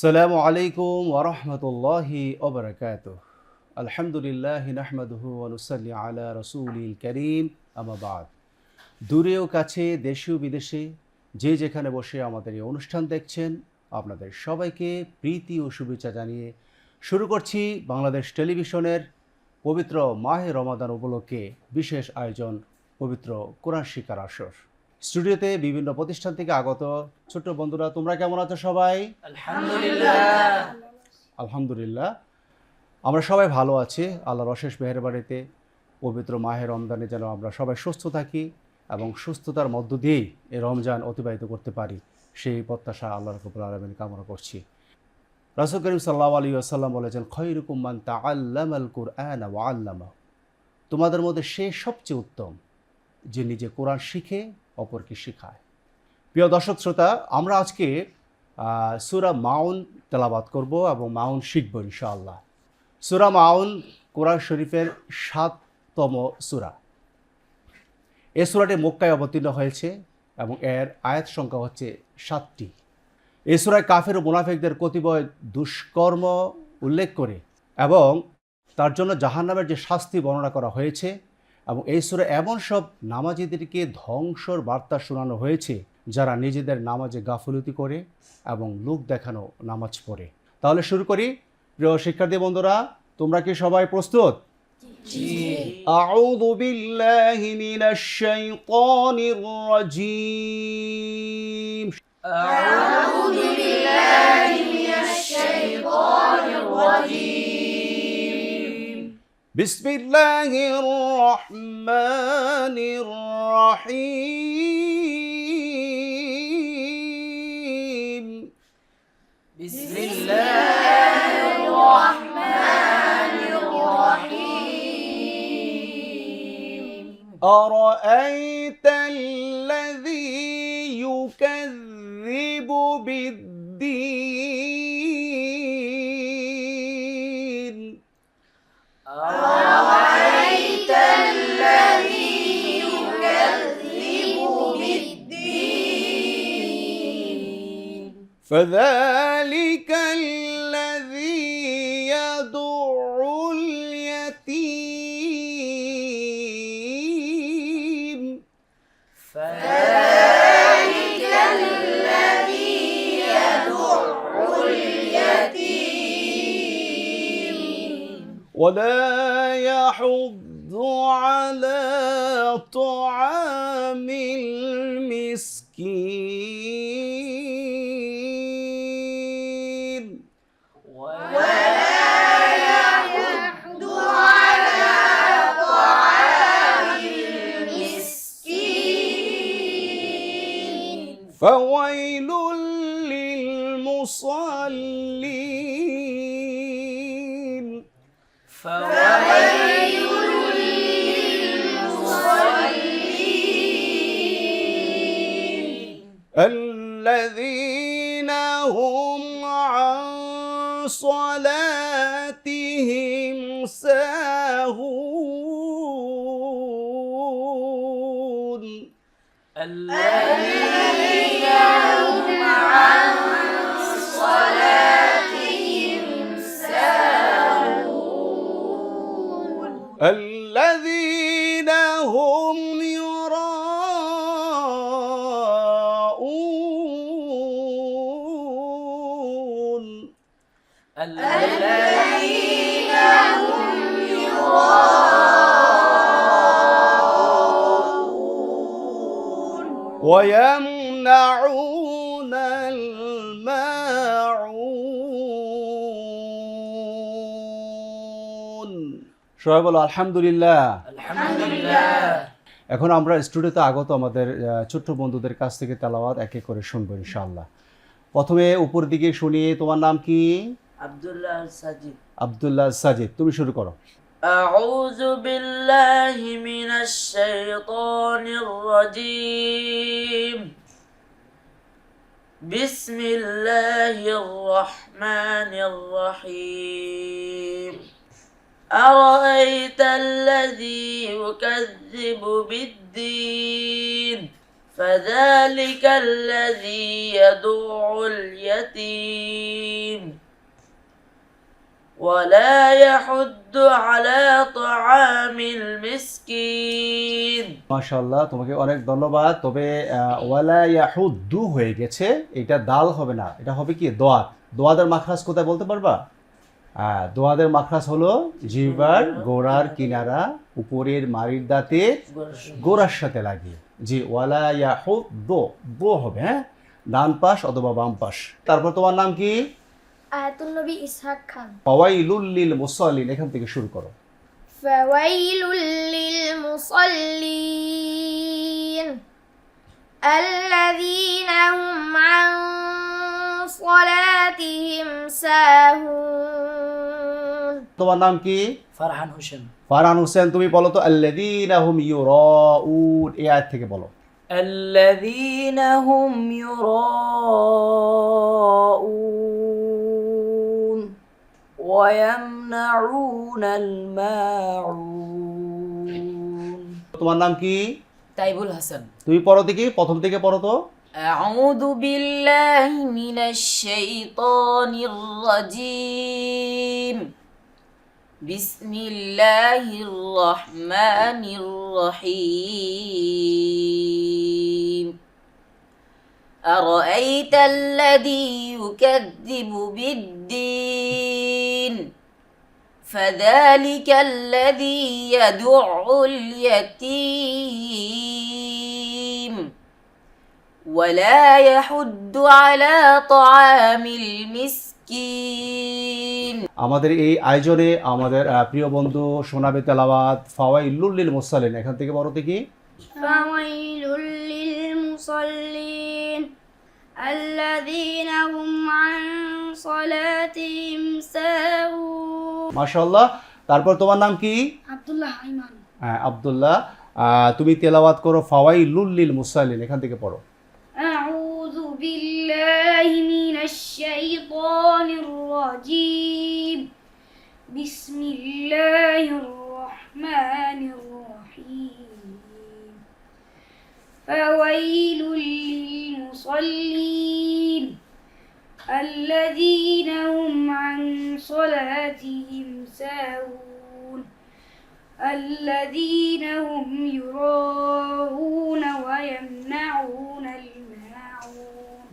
আসসালামু আলাইকুম ওয়া রাহমাতুল্লাহি ওয়া বারাকাতুহু। আলহামদুলিল্লাহি নাহমাদুহু ওয়া নুসাল্লি আলা রাসূলিল কারীম, আম্মা বা'দ। দূরে ও কাছে, দেশে ও বিদেশে যে যেখানে বসে আমাদের এই অনুষ্ঠান দেখছেন, আপনাদের সবাইকে প্রীতি ও শুভেচ্ছা জানিয়ে শুরু করছি বাংলাদেশ টেলিভিশনের পবিত্র মাহে রমাদান উপলক্ষে বিশেষ আয়োজন পবিত্র কোরআন শিক্ষার আসর। স্টুডিওতে বিভিন্ন প্রতিষ্ঠান থেকে আগত ছোট্ট বন্ধুরা, তোমরা কেমন আছো সবাই? আলহামদুলিল্লাহ। আলহামদুলিল্লাহ, আমরা সবাই ভালো আছি। আল্লাহর অশেষ মেহেরবানিতে পবিত্র মাহে রমজানে যেন আমরা সবাই সুস্থ থাকি এবং সুস্থতার মধ্য দিয়েই এই রমজান অতিবাহিত করতে পারি, সেই প্রত্যাশা আল্লাহ রাব্বুল আলামিন কামনা করছি। রাসূল করিম সাল্লাল্লাহু আলাইহি ওয়াসাল্লাম বলেছেন, খায়রুকুম মান তাআল্লামাল কুরআনা ওয়া আল্লামাহু। তোমাদের মধ্যে সে সবচেয়ে উত্তম যে নিজে কোরআন শিখে অপরকে শেখায়। প্রিয় দর্শক শ্রোতা, আমরা আজকে সূরা মাউন তেলাওয়াত করব এবং মাউন শিখব ইনশাআল্লাহ। সূরা মাউন কোরআন শরীফের ৭তম সূরা। এই সূরাটি মক্কায় অবতীর্ণ হয়েছে এবং এর আয়াত সংখ্যা হচ্ছে ৭টি। এই সূরায় কাফের ও মুনাফিকদের কতিপয় দুষ্কর্ম উল্লেখ করে এবং তার জন্য জাহান্নামের যে শাস্তি বর্ণনা করা হয়েছে, এবং এই সূরায় এমন সব নামাজীদেরকে ধ্বংসর বার্তা শোনানো হয়েছে যারা নিজেদের নামাজে গাফলতি করে এবং লোক দেখানো নামাজ পড়ে। তাহলে শুরু করি। প্রিয় শিক্ষার্থী বন্ধুরা, তোমরা কি সবাই প্রস্তুত? আউযু বিল্লাহি মিনাশ শাইতানির রাজীম। আউযু বিল্লাহি মিনাশ শাইতানির রাজীম। বিসমিল্লাহির রহমানির রহিম। বিসমিল্লাহির রাহমানির রাহিম। আরাআইতাল্লাযী ইউকাযযিবু বিদ্দীন। আরাআইতাল্লাযী ইউকাযযিবু বিদ্দীন। فذلك الذي يدع اليتيم. فذلك الذي يدع اليتيم ولا يحض على طعام المسكين. ولا يحض على طعام المسكين فويل للمصلين. فويل للمصلين الذين هم عن صلاتهم ساهون. الذين هم عن صلاتهم ساهون الذين هم يراءون. الذين هم يراءون ويمنعون الماعون. সবাই বলো আলহামদুলিল্লাহ। আলহামদুলিল্লাহ। এখন আমরা স্টুডিওতে আগত আমাদের ছোট্ট বন্ধুদের কাছ থেকে তেলাওয়াত এক এক করে শুনবো ইনশাআল্লাহ। প্রথমে উপর দিকে শুনি, তোমার নাম কি? আব্দুল্লাহ সাজিদ। আব্দুল্লাহ সাজিদ, তুমি শুরু করো। أعوذ بالله من الشيطان الرجيم. بسم الله الرحمن الرحيم. أرأيت الذي يكذب بالدين فذلك الذي يدع اليتيم ولا يحض على طعام المسكين মাশাআল্লাহ, তোমাকে অনেক ধন্যবাদ। তবে ওয়ালা ইয়াহুদ্দু হয়ে গেছে, এটা দাল হবে না, এটা হবে কি দোয়াদ। দোয়াদের মাখরাজ কোথায় বলতে পারবা? দোয়াদের মাখরাজ হলো জিহ্বার গোড়ার কিনারা উপরের মাড়ির দাঁতে গোড়ার সাথে লাগিয়ে। জি, ওয়ালা ইয়াহুদ্দু, দো হবে, হ্যাঁ, ডান পাশ অথবা বাম পাশ। তারপর তোমার নাম কি? আয়াতুল নবী ইসহাক খান। ফাওয়াইলুল লিল মুসাল্লিন, এখান থেকে শুরু করো। ফাওয়াইলুল লিল মুসাল্লিন আল্লাযীনা হুম আন সালাতিহিম সাহুন। তোমার নাম কি? ফারহান হোসেন। ফারহান হোসেন, তুমি বলো তো আল্লাযীনা হুম ইউরাউন, এই আয়াত থেকে বলো। الذين هم يراءون ويمنعون الماعون। তোমার নাম কি? তাইবুল হাসান। তুমি পড়ো দেখি, প্রথম থেকে পড়ো তো। أعوذ بالله من الشيطان الرجيم بسم الله الرحمن الرحيم أرأيت الذي يكذب بالدين فذلك الذي يدع اليتيم ولا يحض على طعام المسكين। আমাদের এই আয়োজনে আমাদের প্রিয় বন্ধু শোনাবে তেলাওয়াত ফাওয়াইলুল লিল মুসাল্লিন, এখান থেকে পড়ো দেখি। ফাওয়াইলুল লিল মুসাল্লিন আল্লাযীনা হুম আন সালাতিহিম সাহুন। মাশাআল্লাহ। তারপর তোমার নাম কি? আব্দুল্লাহ আইমান। হ্যাঁ, আব্দুল্লাহ, তুমি তেলাওয়াত করো ফাওয়াইলুল লিল মুসাল্লিন, এখান থেকে পড়ো। أعوذ بالله من الشيطان الرجيم بسم الله الرحمن الرحيم فويل للمصلين الذين هم عن صلاتهم ساهون الذين هم يراءون ويمنعون الماعون।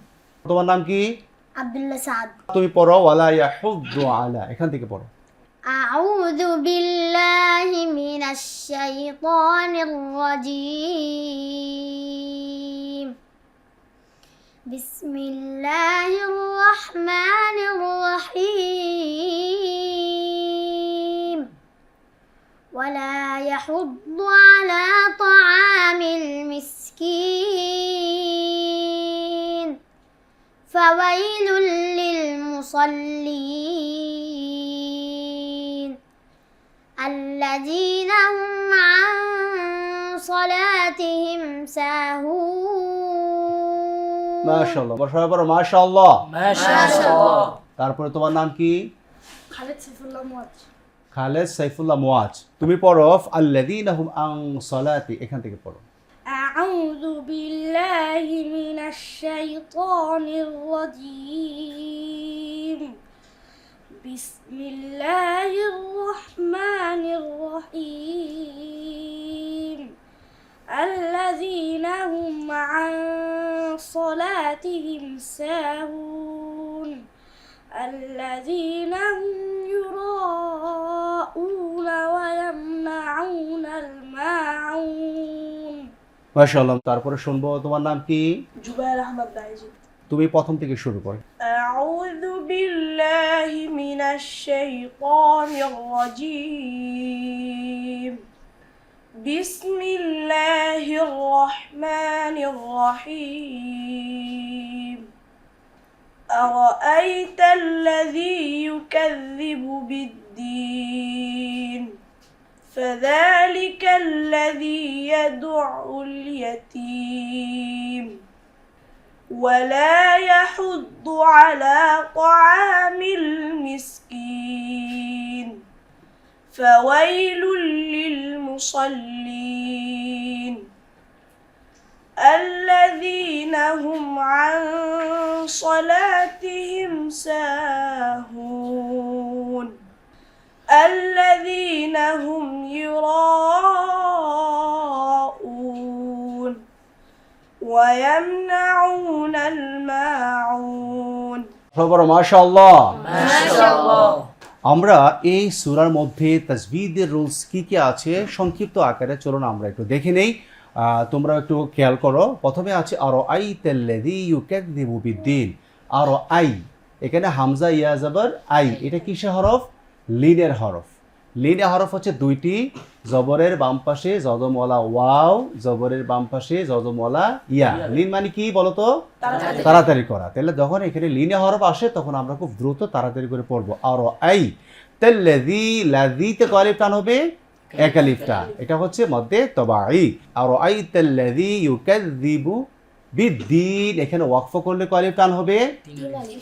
তোমার নাম কি? আব্দুল্লাহ সাদ। তুমি পড়ো ওয়ালা ইয়াহুদ্দু আলা, এখান থেকে পড়ো। أعوذ بالله من الشيطان الرجيم بسم الله الرحمن الرحيم ولا يحض على طعام المسكين فويل للمصلين الذين هم عن صلاتهم ساهون। মাশাআল্লাহ, সবাই পড়ো মাশাআল্লাহ। মাশাআল্লাহ। তারপরে তোমার নাম কি? খালেদ সাইফুল্লাহ মুয়াজ। খালেদ সাইফুল্লাহ মুয়াজ, তুমি পড়ো আল্লাযীনা হুম আন সালাতি, এখান থেকে পড়ো। أعوذ بالله من الشيطان الرجيم بسم الله الرحمن الرحيم الذين هم عن صلاتهم ساهون الذين هم يراءون ويمنعون الماعون। মাশাআল্লাহ। তারপরে শুনবো, তোমার নাম কি? জুবাইর আহমদ দাইজি। তুমি প্রথম থেকে শুরু করো। أعوذ بالله من الشيطان الرجيم بسم الله الرحمن الرحيم أرأيت الذي يكذب بالدين فذلك الذي يدع اليتيم ولا يحض على طعام المسكين فويل للمصلين هم عن صلاتهم ساهون الذين هم يراءون ويمنعون الماعون সবার মাশাআল্লাহ। মাশাআল্লাহ। আমরা এই সূরার মধ্যে তাজবিদের রুলস কি কি আছে সংক্ষিপ্ত আকারে চলুন আমরা একটু দেখে নেই। তোমরা একটু খেয়াল করো। প্রথমে আছে আরো আই তাল্লাযী ইউকাযযিবু বিদ্দিন। আরো আই, এখানে হামজা ইয়া জাবার আই, এটা কিসের হরফ? লিনের হরফ। লিনের হরফ হচ্ছে দুইটি, জবরের বাম পাশে জজমওয়ালা ওয়াও, জবরের বাম পাশে জজমওয়ালা ইয়া। লিন মানে কি বলো তো? তাড়াতাড়ি করা। তাহলে যখন এখানে লিনে হরফ আসে তখন আমরা খুব দ্রুত তাড়াতাড়ি করে পড়বো। আরো আই তাল্লাযী, লাযীতে কলিফ টান হবে, এক আলিফ টান, এটা হচ্ছে মধ্যে তবাঈ। আরো আই তাল্লাযী ইউকাযযিবু বিদ্দিন, এখানে ওয়াকফ করলে কলিফ টান হবে,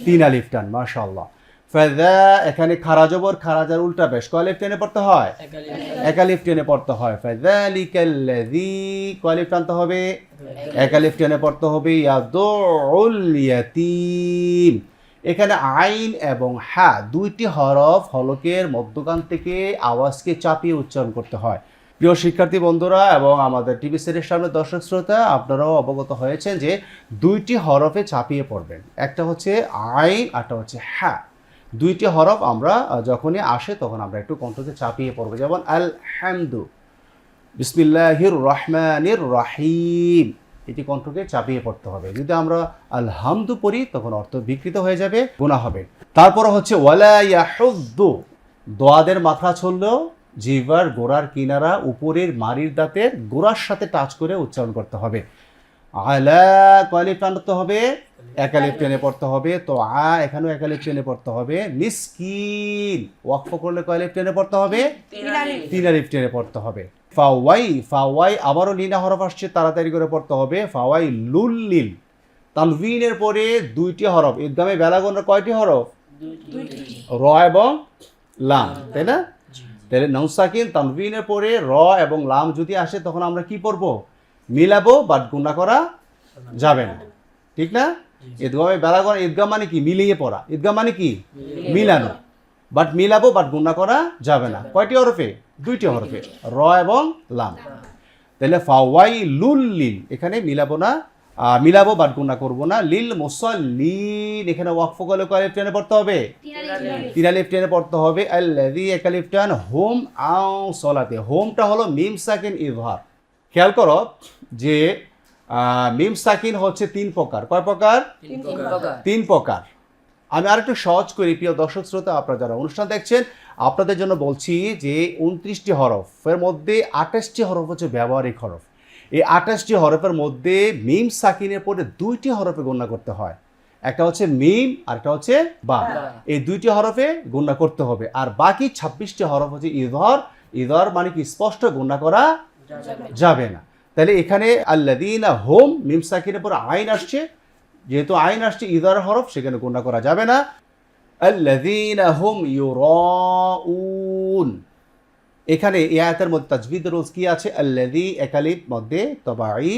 তিন আলিফ টান। মাশাআল্লাহ। ফাযা, এখানে খারা জবর, খারাজার উল্টা পেশ, কলিফ টেনে পড়তে হয়, এক আলিফ টেনে পড়তে হয়। ফাযালিকাল্লাযী, কলিফ টানতে হবে, এক আলিফ টেনে পড়তে হবে। ইয়াদুল ইয়াতীম, এখানে আইন এবং হা দুইটি হরফ হলকের মধ্যখান থেকে আওয়াজকে চাপিয়ে উচ্চারণ করতে হয়। প্রিয় শিক্ষার্থী বন্ধুরা এবং আমাদের টিভি সেটের সামনে দর্শক শ্রোতা, আপনারাও অবগত হয়েছেন যে দুইটি হরফে চাপিয়ে পড়বেন, একটা হচ্ছে আইন, একটা হচ্ছে হা। দুইটি হরফ আমরা যখনই আসে তখন আমরা একটু কণ্ঠকে চাপিয়ে পড়বো। যেমন আল হামদু, বিসমিল্লাহির রহমানির রহিম, এটি কণ্ঠকে চাপিয়ে পড়তে হবে। যদি আমরা আলহামদু পড়ি তখন অর্থ বিকৃত হয়ে যাবে, গুনাহ হবে। তারপর হচ্ছে ওয়ালা ইয়াহুদ্দু, দোয়াদের মাথা ছড়লেও জিহ্বার গোড়ার কিনারা উপরের মাড়ির দাঁতের গোড়ার সাথে টাচ করে উচ্চারণ করতে হবে। আলা, কলিফ টানতে হবে, এক আলিফ টেনে পড়তে হবে। তো এখানেও এক আলিফ টেনে পড়তে হবে। মিসকিন, ওয়াকফ করলে কলিফ টেনে পড়তে হবে, তিন আলিফ টেনে পড়তে হবে। ফাওয়াই, ফাওয়াই আবারও লিনা হরফ আসছে, তাড়াতাড়ি করে পড়তে হবে। ফাওয়াই লুল্লিল, তানভিনের পরে দুইটি হরফ, ইদগামে বেলাগুনের কয়টি হরফ? র এবং লাম, তাই না? তাহলে নুন সাকিন তানভিনের পরে র এবং লাম যদি আসে তখন আমরা কি পড়বো? মিলাবো, বাট গুণা করা যাবে না, ঠিক না? ঈদগামে বেলাগন, ঈদগাম মানে কি? মিলিয়ে পড়া। ঈদগাম মানে কি? মিলানো। বাট মিলাবো, বাট গুণা করা যাবে না। কয়টি হরফে? দুইটি হরফে, র এবং লাম। তাহলে ফাওয়াই লুল লিল, এখানে মিলাবো না, মিলাবো বাট গুণা করবো না। লিল মুসাল্লিন, এখানে ওয়াকফ করলে কয় আলিফ টেনে পড়তে হবে? তিন আলিফ টেনে পড়তে হবে। আল্লাযী, এক আলিফ টান। হুম আও সলাতে, হোমটা হলো মিম সাকিন ইজহার। খেয়াল করো যে মিম সাকিন হচ্ছে তিন প্রকার। কয় প্রকার? তিন প্রকার। আমি আরেকটু সহজ করি প্রিয় দর্শক শ্রোতা, আপনারা যারা অনুষ্ঠান দেখছেন আপনাদের জন্য বলছি যে 29টি হরফের মধ্যে 28টি হরফ হচ্ছে ব্যবহারিক হরফ। এই 28টি হরফের মধ্যে মিম সাকিনের পরে দুইটি হরফে গণনা করতে হয়, একটা হচ্ছে মিম আর একটা হচ্ছে বা। এই দুইটি হরফে গণনা করতে হবে। আর বাকি 26টি হরফ হচ্ছে ইজহার। ইজহার মানে কি? স্পষ্ট গণনা করা যাবে না। তাহলে এখানে আল্লাযীনা হুম, মিম সাকিনের পর আইন আসছে, যেহেতু আইন আসছে ইজহার হরফ, সেখানে গণনা করা যাবে না। আল্লাযীনা হুম ইউরাউন, এখানে এই আয়াতের মধ্যে তাজবিদের রুলস কি আছে? আল্লাযী এক আলিফ মধ্যে তবাঈ,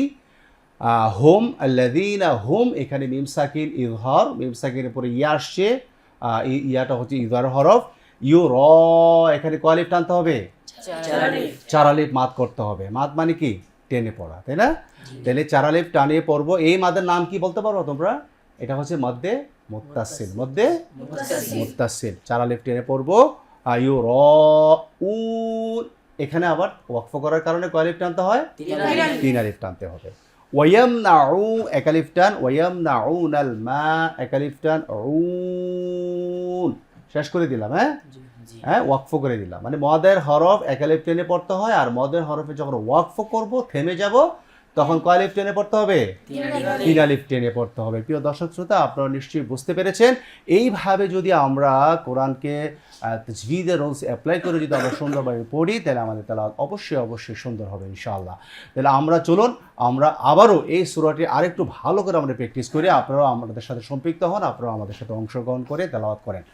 হুম আল্লাযীনা হুম, এখানে মিম সাকিন ইজহার, মিম সাকিনের পরে ইয়া আসছে, ইয়াটা হচ্ছে ইজহার হরফ। ইউর, এখানে কয় আলিফ টানতে হবে? চার আলিফ মাদ করতে হবে। মাদ মানে কি? টেনে পড়া, তাই না? তাহলে চার আলিফ টানে পড়বো। এই মাদের নাম কি বলতে পারো তোমরা? এটা হচ্ছে মধ্যে মুত্তাসিল, মধ্যে মুত্তাসিল। চার আলিফ টেনে পড়বো। ইউরাউন, এখানে আবার ওয়াকফ করার কারণে কয় আলিফ টানতে হয়? তিন আলিফ টানতে হবে। ওয়ায়ামনাউ, এক আলিফ টান। ওয়ায়ামনাউনাল মা, এক আলিফ টান। উন, শেষ করে দিলাম। হ্যাঁ, ওয়াকফ করে দিলাম। মানে মদের হরফ এক আলিফ টেনে পড়তে হয়, আর মদের হরফে যখন ওয়াকফ করব, থেমে যাব, তখন কয় আলিফ টেনে পড়তে হবে? তিন আলিফ টেনে পড়তে হবে। প্রিয় দর্শক শ্রোতা, আপনারা নিশ্চয়ই বুঝতে পেরেছেন। এইভাবে যদি আমরা কোরআনকে তাজবিদের রুলস অ্যাপ্লাই করে যদি আমরা সুন্দরভাবে পড়ি, তাহলে আমাদের তেলাওয়াত অবশ্যই সুন্দর হবে ইনশাআল্লাহ। তাহলে আমরা চলুন, আমরা আবারও এই সূরাটি আরেকটু ভালো করে আমরা প্র্যাকটিস করি। আপনারাও আমাদের সাথে সম্পৃক্ত হন, আপনারাও আমাদের সাথে অংশগ্রহণ করে তেলাওয়াত করেন।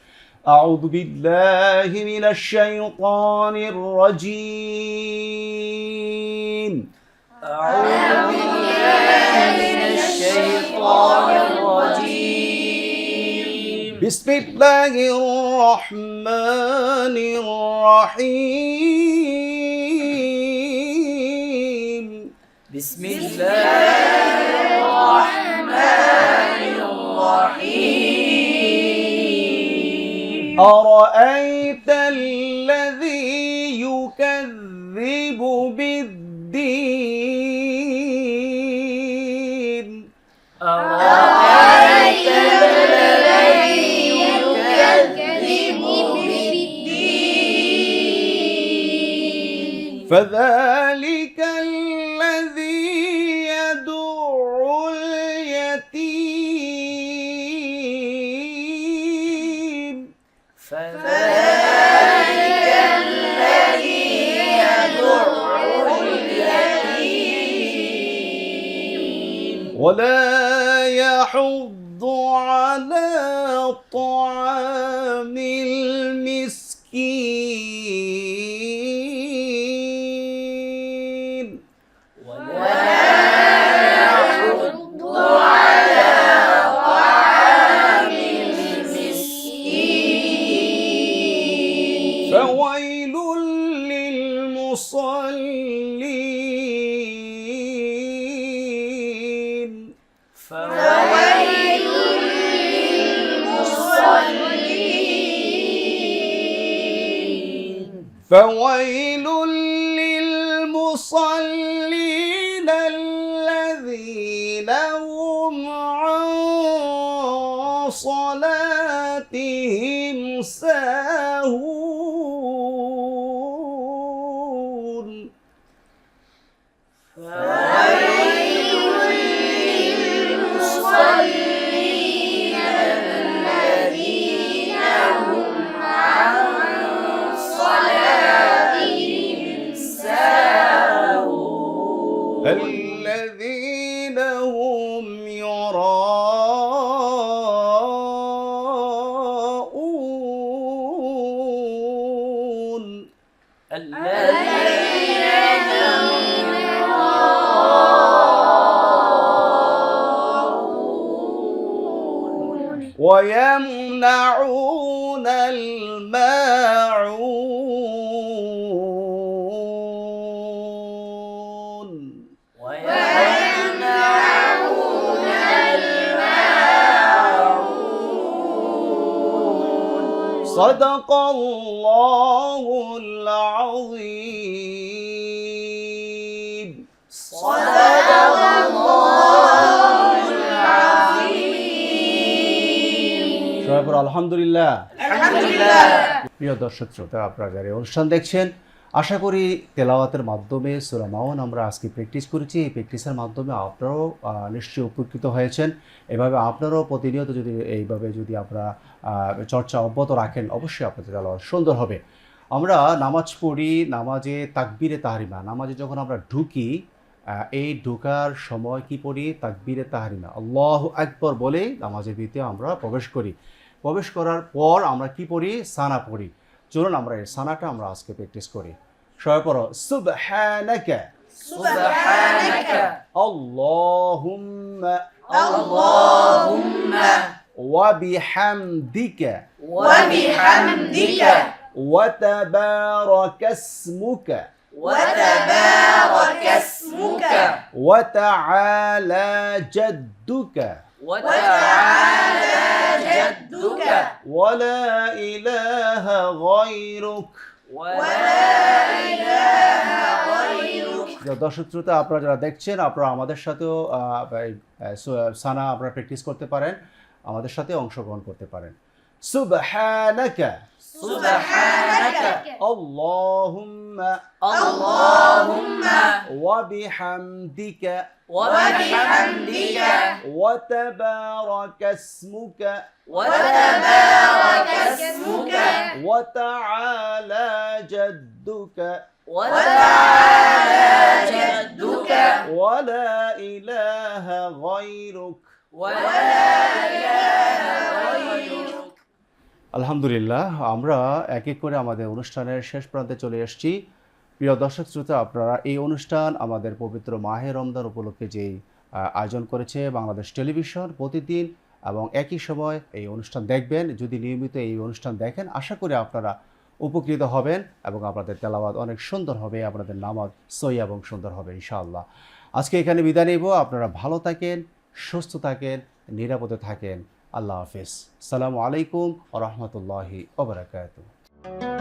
আউযু বিল্লাহি মিনাশ শাইতানির রাজীম। أعوذ بالله من الشيطان বিসমিল্লাহির রহমানির রহিম بسم الله الرحمن الرحيم أرأيت الذي يكذب بالدين أرأيت الذي يكذب بالدين فذلك الذي يدع اليتيم فذلك الذي يدع اليتيم ولا يحض على طعام المسكين ولا يحض على طعام المسكين فويل للمصلين فويل للمصلين فويل للمصلين الذين هم عن صلاتهم ساهون فويل للمصلين الذين هم عن صلاتهم ساهون الذين هم يراءون الذين هم يراءون ويمنعون الماعون ويمنعون الماعون صدق الله العظيم صدق الله العظيم সবাই বলো আলহামদুলিল্লাহ। আলহামদুলিল্লাহ প্রিয় দর্শক শ্রোতা, আপনারা যারা এই অনুষ্ঠান দেখছেন, আশা করি তেলাওয়াতের মাধ্যমে সূরা মাউন আমরা আজকে প্র্যাকটিস করেছি। এই প্র্যাকটিসের মাধ্যমে আপনারাও নিশ্চয়ই উপকৃত হয়েছেন। এভাবে আপনারাও প্রতিনিয়ত যদি এইভাবে যদি আপনারা চর্চা অব্যাহত রাখেন, অবশ্যই আপনাদের তেলাওয়াত সুন্দর হবে। আমরা নামাজ পড়ি, নামাজে তাকবীরে তাহরিমা, নামাজে যখন আমরা ঢুকি এই ঢোকার সময় কি পড়ি? তাকবীরে তাহরিমা, আল্লাহু আকবার বলে নামাজের ভিতরে আমরা প্রবেশ করি। প্রবেশ করার পর আমরা কি পড়ি? সানা পড়ি। চলুন আমরা এই সানাটা আমরা আজকে প্র্যাকটিস করি। সবাই পড়ো, সুবহানাকা সুবহানাকা আল্লাহুম্মা আল্লাহুম্মা ওয়া বিহামদিকা ওয়া বিহামদিকা ওয়া তাবারাকা ইসমুকা ওয়া তাবারাকা ইসমুকা ওয়া তাআলা জাদ্দুকা ওয়া তাআলা জাদ্দুকা ওয়া লা ইলাহা গায়রুক। ওয়া লা ইলাহা গায়রুক দর্শক শ্রোতা, আপনারা যারা দেখছেন, আপনারা আমাদের সাথেও সানা আপনারা প্র্যাকটিস করতে পারেন, আমাদের সাথে অংশগ্রহণ করতে পারেন। সুবহানাকা সুবহানাকা আল্লাহুম্মা আল্লাহুম্মা ওয়া বিহামদিকা ওয়া বিহামদিকা ওয়া তাবারাকা ইসমুকা ওয়া তাবারাকা ইসমুকা ওয়া তাআলা জাদ্দুকা ওয়া তাআলা জাদ্দুকা ওয়া লা ইলাহা গায়রুক। ওয়া লা ইলাহা গায়রুক। আলহামদুলিল্লাহ, আমরা এক এক করে আমাদের অনুষ্ঠানের শেষ প্রান্তে চলে এসেছি। প্রিয় দর্শক শ্রোতা, আপনারা এই অনুষ্ঠান আমাদের পবিত্র মাহে রমজান উপলক্ষে যেই আয়োজন করেছে বাংলাদেশ টেলিভিশন, প্রতিদিন এবং একই সময় এই অনুষ্ঠান দেখবেন। যদি নিয়মিত এই অনুষ্ঠান দেখেন, আশা করি আপনারা উপকৃত হবেন এবং আপনাদের তেলাওয়াত অনেক সুন্দর হবে, আপনাদের নামাজ সহি এবং সুন্দর হবে ইনশাআল্লাহ। আজকে এখানে বিদায় নেব। আপনারা ভালো থাকেন, সুস্থ থাকেন, নিরাপদে থাকেন। আল্লাহ হাফিজ। আসসালামু আলাইকুম ওয়া রাহমাতুল্লাহি ওয়া বারাকাতুহু।